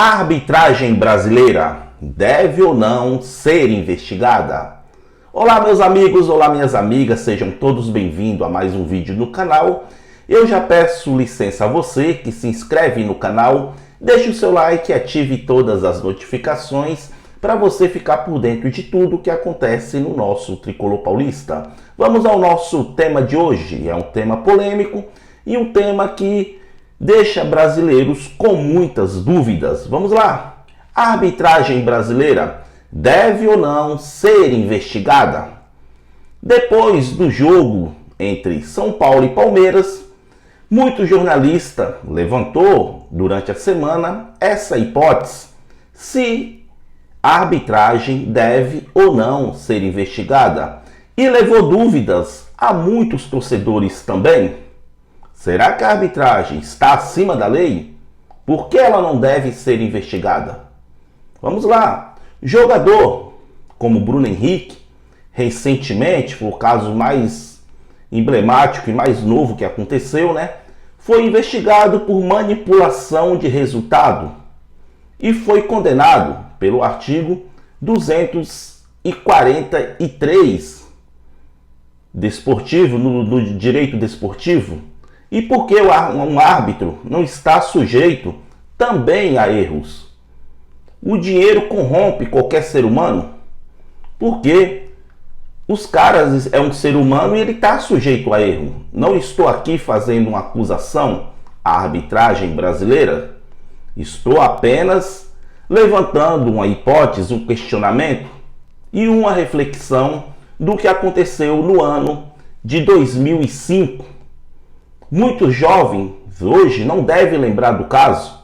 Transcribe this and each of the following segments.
A arbitragem brasileira deve ou não ser investigada? Olá meus amigos, olá minhas amigas, sejam todos bem-vindos a mais um vídeo no canal. Eu já peço licença a você que se inscreve no canal, deixe o seu like e ative todas as notificações para você ficar por dentro de tudo que acontece no nosso Tricolor Paulista. Vamos ao nosso tema de hoje, é um tema polêmico e um tema que deixa brasileiros com muitas dúvidas. Vamos lá! A arbitragem brasileira deve ou não ser investigada? Depois do jogo entre São Paulo e Palmeiras, muito jornalista levantou durante a semana essa hipótese, se a arbitragem deve ou não ser investigada, e levou dúvidas a muitos torcedores também. Será que a arbitragem está acima da lei? Por que ela não deve ser investigada? Vamos lá. Jogador como Bruno Henrique, recentemente, foi o caso mais emblemático e mais novo que aconteceu, né? Foi investigado por manipulação de resultado e foi condenado pelo artigo 243 desportivo, no direito desportivo. E por que um árbitro não está sujeito também a erros? O dinheiro corrompe qualquer ser humano? Porque os caras é um ser humano e ele está sujeito a erro. Não estou aqui fazendo uma acusação à arbitragem brasileira. Estou apenas levantando uma hipótese, um questionamento e uma reflexão do que aconteceu no ano de 2005. Muitos jovens hoje não devem lembrar do caso,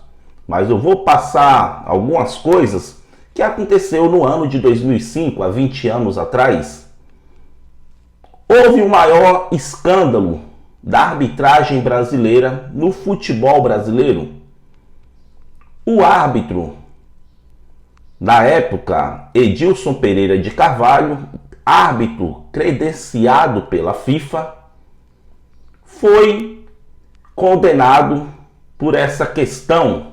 mas eu vou passar algumas coisas que aconteceu no ano de 2005, há 20 anos atrás. Houve o maior escândalo da arbitragem brasileira no futebol brasileiro. O árbitro, na época, Edilson Pereira de Carvalho, árbitro credenciado pela FIFA, foi condenado por essa questão.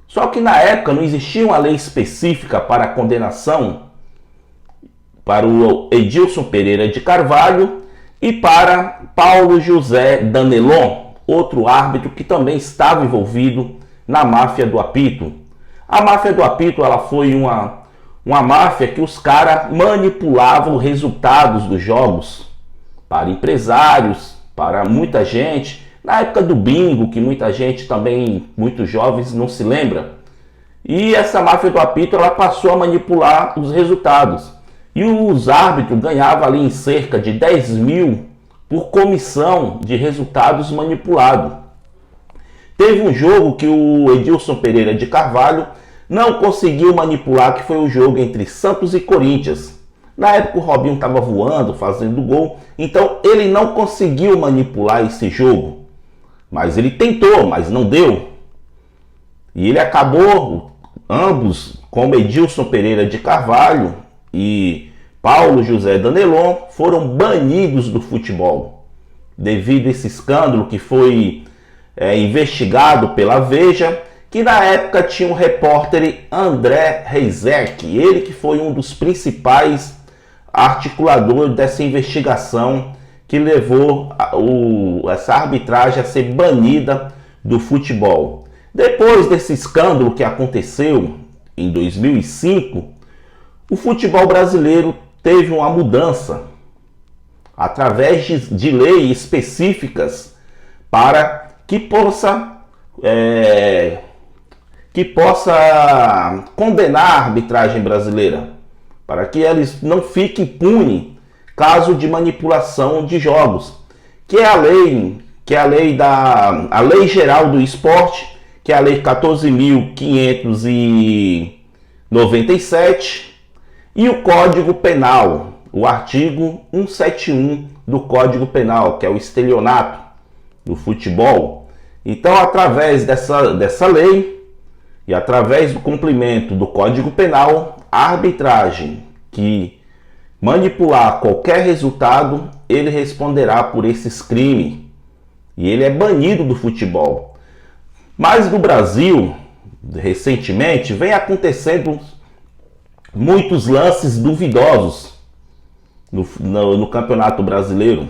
Só que na época não existia uma lei específica para a condenação para o Edilson Pereira de Carvalho e para Paulo José Danelon, outro árbitro que também estava envolvido na máfia do apito. A máfia do apito, ela foi uma máfia que os caras manipulavam os resultados dos jogos para empresários, para muita gente. Na época do bingo, que muita gente também, muitos jovens não se lembra. E essa máfia do apito, ela passou a manipular os resultados. E os árbitros ganhavam ali em cerca de 10 mil por comissão de resultados manipulados. Teve um jogo que o Edilson Pereira de Carvalho não conseguiu manipular, que foi o jogo entre Santos e Corinthians. Na época o Robinho estava voando, fazendo gol, então ele não conseguiu manipular esse jogo. Mas ele tentou, mas não deu. E ele acabou, ambos, como Edilson Pereira de Carvalho e Paulo José Danelon, foram banidos do futebol. Devido a esse escândalo que foi investigado pela Veja, que na época tinha o repórter André Rizek, ele que foi um dos principais articuladores dessa investigação que levou essa arbitragem a ser banida do futebol. Depois desse escândalo que aconteceu em 2005, o futebol brasileiro teve uma mudança através de leis específicas para que possa condenar a arbitragem brasileira, para que eles não fiquem impunes caso de manipulação de jogos, que é a lei geral do esporte, que é a lei 14.597, e o Código Penal, o artigo 171 do Código Penal, que é o estelionato do futebol. Então, através dessa lei e através do cumprimento do Código Penal, a arbitragem que manipular qualquer resultado, ele responderá por esses crimes. E ele é banido do futebol. Mas no Brasil, recentemente, vem acontecendo muitos lances duvidosos no Campeonato Brasileiro.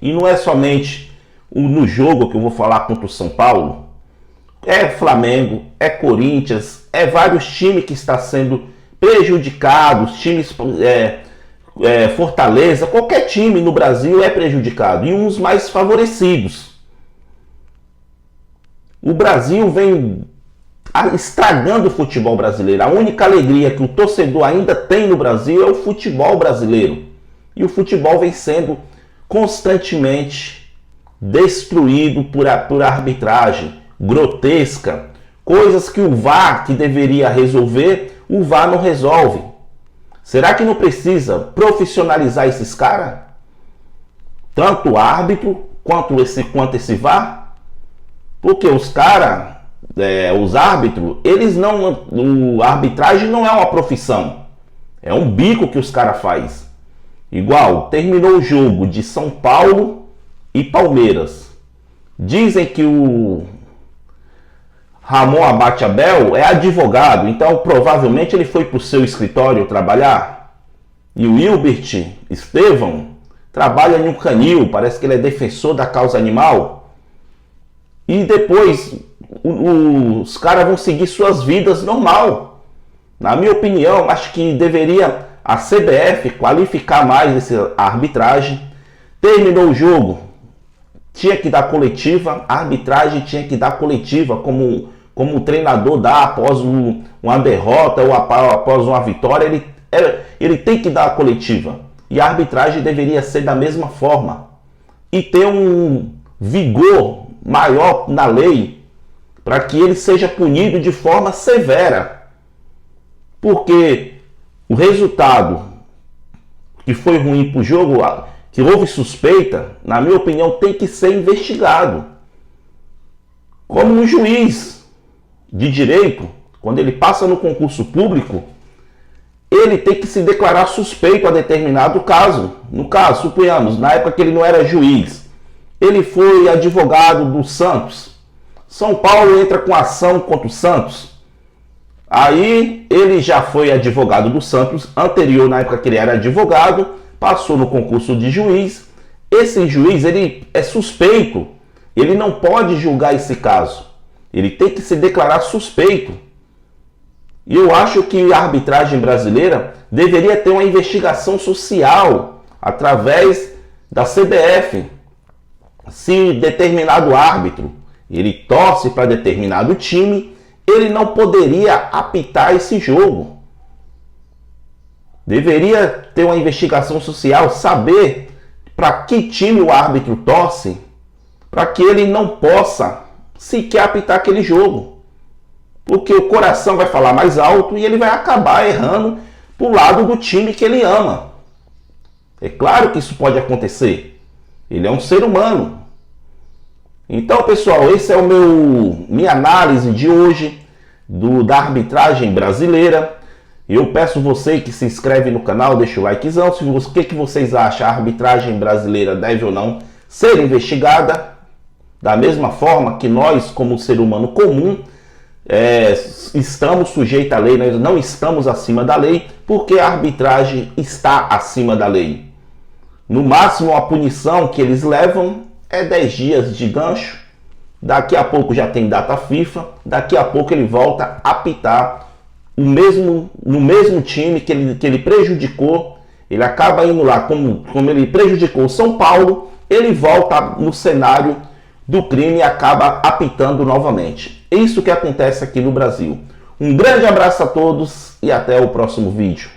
E não é somente no jogo que eu vou falar contra o São Paulo. É Flamengo, é Corinthians, é vários times que estão sendo prejudicados, times Fortaleza, qualquer time no Brasil é prejudicado, e uns mais favorecidos. O Brasil vem estragando o futebol brasileiro. A única alegria que o torcedor ainda tem no Brasil é o futebol brasileiro. E o futebol vem sendo constantemente destruído por arbitragem grotesca. Coisas que o VAR, que deveria resolver, o VAR não resolve. Será que não precisa profissionalizar esses caras? Tanto o árbitro quanto esse VAR? Porque os caras, os árbitros, a arbitragem não é uma profissão. É um bico que os caras fazem. Igual, terminou o jogo de São Paulo e Palmeiras. Dizem que o Ramon Abate Abel é advogado, então provavelmente ele foi para o seu escritório trabalhar. E o Hilbert Estevão trabalha no Canil, parece que ele é defensor da causa animal. E depois os caras vão seguir suas vidas normal. Na minha opinião, acho que deveria a CBF qualificar mais essa arbitragem. Terminou o jogo, tinha que dar coletiva, a arbitragem tinha que dar coletiva, como o treinador dá após uma derrota ou após uma vitória, ele tem que dar a coletiva. E a arbitragem deveria ser da mesma forma. E ter um vigor maior na lei, para que ele seja punido de forma severa. Porque o resultado que foi ruim para o jogo, que houve suspeita, na minha opinião, tem que ser investigado. Como um juiz de direito, quando ele passa no concurso público, ele tem que se declarar suspeito a determinado caso. No caso, suponhamos, na época que ele não era juiz, ele foi advogado do Santos. São Paulo entra com ação contra o Santos. Aí ele já foi advogado do Santos anterior, na época que ele era advogado, passou no concurso de juiz. Esse juiz, ele é suspeito, ele não pode julgar esse caso. Ele tem que se declarar suspeito. E eu acho que a arbitragem brasileira deveria ter uma investigação social através da CBF. Se determinado árbitro ele torce para determinado time, ele não poderia apitar esse jogo. Deveria ter uma investigação social, saber para que time o árbitro torce, para que ele não possa sequer apitar aquele jogo. Porque o coração vai falar mais alto e ele vai acabar errando para o lado do time que ele ama. É claro que isso pode acontecer. Ele é um ser humano. Então, pessoal, esse é minha análise de hoje da arbitragem brasileira. Eu peço você que se inscreve no canal, deixa o likezão. O que vocês acham? A arbitragem brasileira deve ou não ser investigada? Da mesma forma que nós, como ser humano comum, estamos sujeitos à lei, nós não estamos acima da lei, porque a arbitragem está acima da lei. No máximo, a punição que eles levam é 10 dias de gancho. Daqui a pouco já tem data FIFA, daqui a pouco ele volta a apitar no mesmo time que ele prejudicou. Ele acaba indo lá, como ele prejudicou o São Paulo, ele volta no cenário do crime e acaba apitando novamente. É isso que acontece aqui no Brasil. Um grande abraço a todos e até o próximo vídeo.